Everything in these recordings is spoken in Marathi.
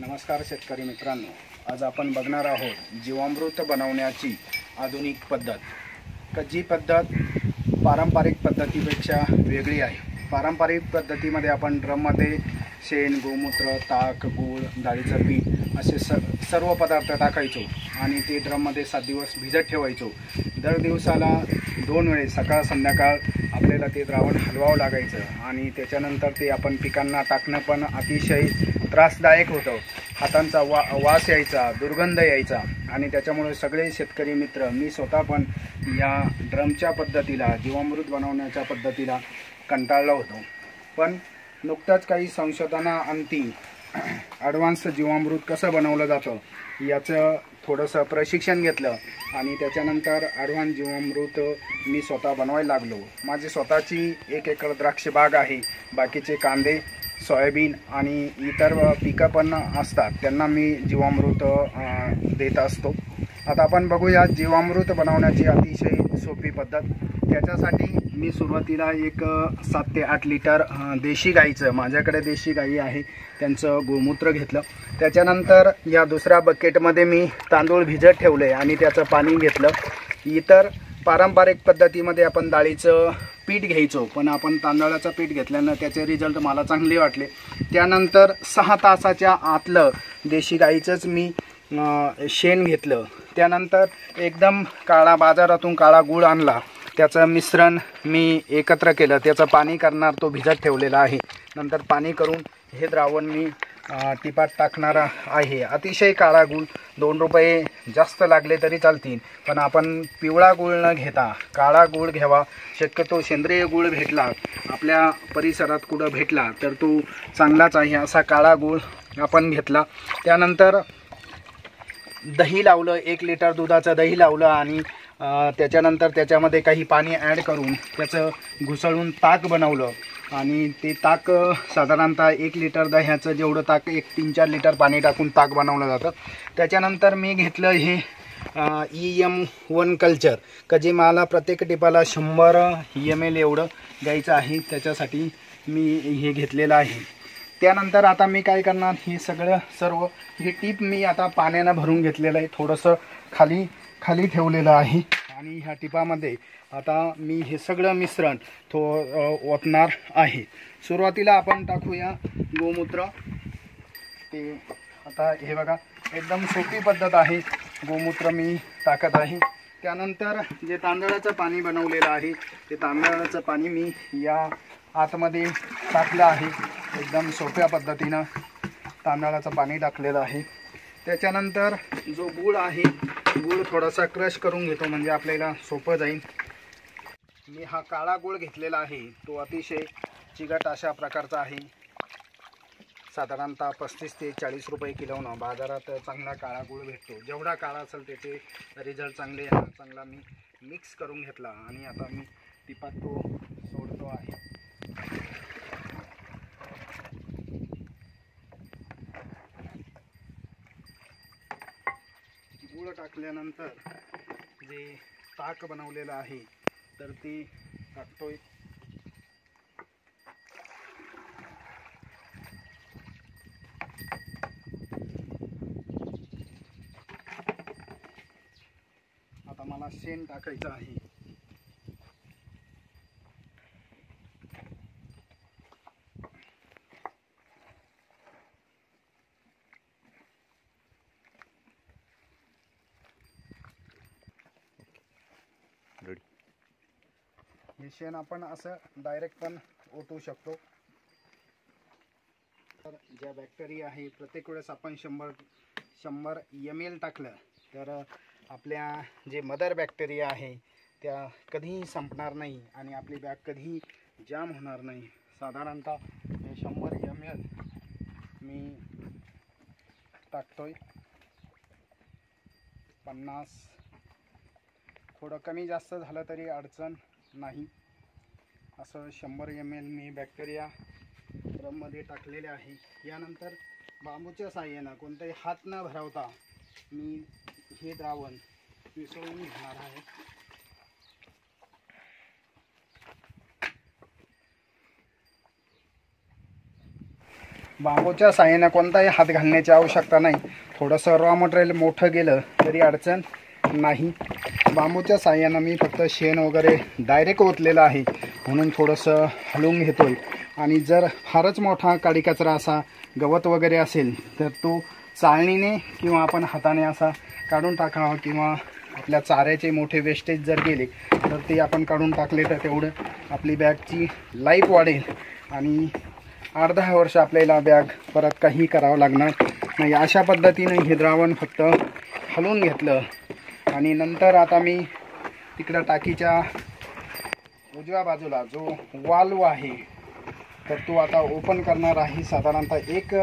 नमस्कार शेतकरी मित्रांनो, आज आपण बघणार आहोत जीवामृत बनवण्याची आधुनिक पद्धत। जी पद्धत पारंपरिक पद्धतीपेक्षा वेगळी आहे। पारंपरिक पद्धतीमध्ये आपण ड्रममध्ये शेण, गोमूत्र, ताक, गूळ, डाळीचं पीठ असे सर्व पदार्थ टाकायचो आणि ते ड्रममध्ये 7 दिवस भिजत ठेवायचो। दर दिवसाला 2 वेळेस सकाळ संध्याकाळ आपल्याला ते द्रावण हलवावं लागायचं आणि त्याच्यानंतर ते आपण पिकांना टाकणं पण अतिशय त्रासदायक होतं। हातांचा वास यायचा, दुर्गंध यायचा आणि त्याच्यामुळे सगळे शेतकरी मित्र, मी स्वतः पण या ड्रमच्या पद्धतीला, जीवामृत बनवण्याच्या पद्धतीला कंटाळलो होतो। पण नुकताच काही संशोधनाअंती ॲडव्हान्स जीवामृत कसं बनवलं जातं याचं थोडंसं प्रशिक्षण घेतलं आणि त्याच्यानंतर ॲडव्हान्स जीवामृत मी स्वतः बनवायला लागलो। माझी स्वतःची 1 एकर द्राक्ष बाग आहे। बाकीचे कांदे, सोयाबीन आणि इतर पिकं पण असतात, त्यांना मी जीवामृत देत असतो। आता आपण बघूया जीवामृत बनवण्याची अतिशय सोपी पद्धत। त्याच्यासाठी मी सुरुवातीला एक 7 ते 8 लिटर देशी गाईचं, माझ्याकडे देशी गाई आहे, त्यांचं गोमूत्र घेतलं। त्याच्यानंतर या दुसऱ्या बकेटमध्ये मी तांदूळ भिजत ठेवले आणि त्याचं पाणी घेतलं। इतर पारंपरिक पद्धतीमध्ये आपण डाळीचं पीठ घ्यायचो, पण आपण तांदळाचं पीठ घेतल्यानं त्याचे रिझल्ट मला चांगले वाटले। त्यानंतर 6 तासाच्या आतलं देशी गाईचंच मी शेण घेतलं। त्यानंतर एकदम काळा, बाजारातून काळा गूळ आणला, त्याचं मिश्रण मी एकत्र केलं, त्याचं पाणी करणार तो भिजत ठेवलेला आहे। नंतर पाणी करून हे द्रावण मी टिपात टाकणार आहे। अतिशय काळा गूळ, 2 रुपये जास्त लागले तरी चालतील, पण आपण पिवळा गूळ न घेता काळा गूळ घ्यावा। शक्यतो सेंद्रिय गूळ भेटला, आपल्या परिसरात कुठं भेटला तर तो चांगलाच आहे, असा काळा गूळ आपण घेतला। त्यानंतर दही लावलं, 1 लिटर दुधाचं दही लावलं आणि त्याच्यानंतर त्याच्यामध्ये काही पाणी ॲड करून त्याचं घुसळून ताक बनवलं आणि ते ताक साधारणतः 1 लिटर दह्याचं जेवढं ताक 3-4 लिटर पाणी टाकून ताक बनवलं जातं। त्याच्यानंतर मी घेतलं हे EM1 कल्चर, का जे मला प्रत्येक टिपाला 100 ml एवढं द्यायचं आहे, त्याच्यासाठी मी हे घेतलेलं आहे। त्यानंतर आता मी काय करणार, हे सर्व हे टीप मी आता पाण्यानं भरून घेतलेलं आहे, थोडंसं खाली ठेवलेलं आहे आणि ह्या टिपामध्ये आता मी हे सगळं मिश्रण ओतणार आहे। सुरुवातीला आपण टाकूया गोमूत्र। ते आता हे बघा, एकदम सोपी पद्धत आहे, गोमूत्र मी टाकत आहे। त्यानंतर जे तांदळाचं पाणी बनवलेलं आहे, ते तांदळाचं पाणी मी या आतमध्ये टाकलं आहे। एकदम सोप्या पद्धतीनं तांदळाचं पाणी टाकलेलं आहे। त्याच्यानंतर जो गूळ आहे, गूळ थोडासा क्रश करून घेतो म्हणजे आपल्याला सोपं जाईल। मी हा काळा गूळ घेतलेला आहे, तो अतिशय चिकट अशा प्रकारचा आहे। साधारणतः 35 ते 40 रुपये किलोनं बाजारात चांगला काळा गूळ भेटतो। जेवढा काळा असेल त्याचे रिझल्ट चांगले येणार। चांगला मी मिक्स करून घेतला आणि आता मी टिपात तो सोडतो आहे। गूळ टाकल्यानंतर जे ताक बनवलेलं आहे तर ते टाकतोय। आता मला शेण टाकायचं आहे। हे शेण आपण असं डायरेक्ट पण ओतू शकतो। तर ज्या बॅक्टेरिया आहे, प्रत्येक वेळेस आपण 100 ml टाकलं तर आपल्या जे मदर बॅक्टेरिया आहे त्या कधीही संपणार नाही आणि आपली बॅग कधीही जाम होणार नाही। साधारणतः हे 100 ml मी टाकतोय। 50, थोडं कमी जास्त झालं तरी अडचण नाही, असं 100 ml मी बॅक्टेरिया ड्रममध्ये टाकलेले आहे। यानंतर बांबूच्या साहाय्यानं कोणताही हात न भरवता मी हे द्रावण मिसळून घेणार आहे। बांबूच्या साहाय्याने कोणताही हात घालण्याची आवश्यकता नाही. थोडंसं रॉ मटेरियल मोठं गेलं तरी अडचण नाही. बांबूच्या साहाय्यानं मी फक्त शेण वगैरे डायरेक्ट ओतलेलं आहे म्हणून थोडंसं हलवून घेतोय. आणि जर फारच मोठा काडी कचरा असा गवत वगैरे असेल तर तो चाळणीने किंवा आपण हाताने असा काढून टाकावा, किंवा आपल्या चाऱ्याचे मोठे वेस्टेज जर गेले तर ते आपण काढून टाकले तर तेवढं आपली बॅगची लाईफ वाढेल आणि 8-10 वर्ष आपल्याला बॅग परत काही करावं लागणार नाही. अशा पद्धतीने हे द्रावण फक्त हलवून घेतलं आणि नंतर आता मी तिकडं टाकीच्या उजव्या बाजूला जो वाल्व आहे तर तो आता ओपन करणार आहे. साधारणतः एक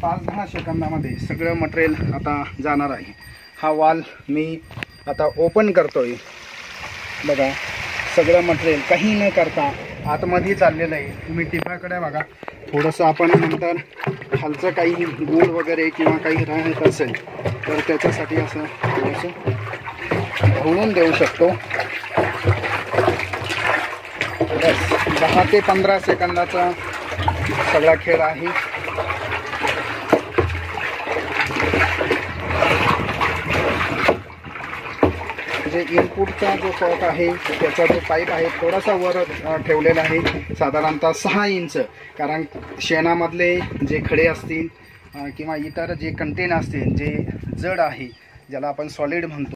5-10 सेकंदामध्ये सगळं मटेरियल आता जाणार आहे. हा वाल मी आता ओपन करतोय. बघा सगळं मटेरियल काही न करता आतमध्ये चाललेलं आहे. तुम्ही टिपाकडे बघा. थोडंसं आपण नंतर खालचं काही गूळ वगैरे किंवा काही राहत असेल तर त्याच्यासाठी असं थोडंसं ढवळून देऊ शकतो. बस 10 ते 15 सेकंदाचा सगळा खेळ आहे. जे इनपुटचा जो कॉक आहे त्याचा जो पाईप आहे थोडासा वर ठेवलेला आहे, साधारणतः 6 इंच. कारण शेणामधले जे खडे असतील किंवा इतर जे कंटेन असतील जे जड आहे ज्याला आपण सॉलिड म्हणतो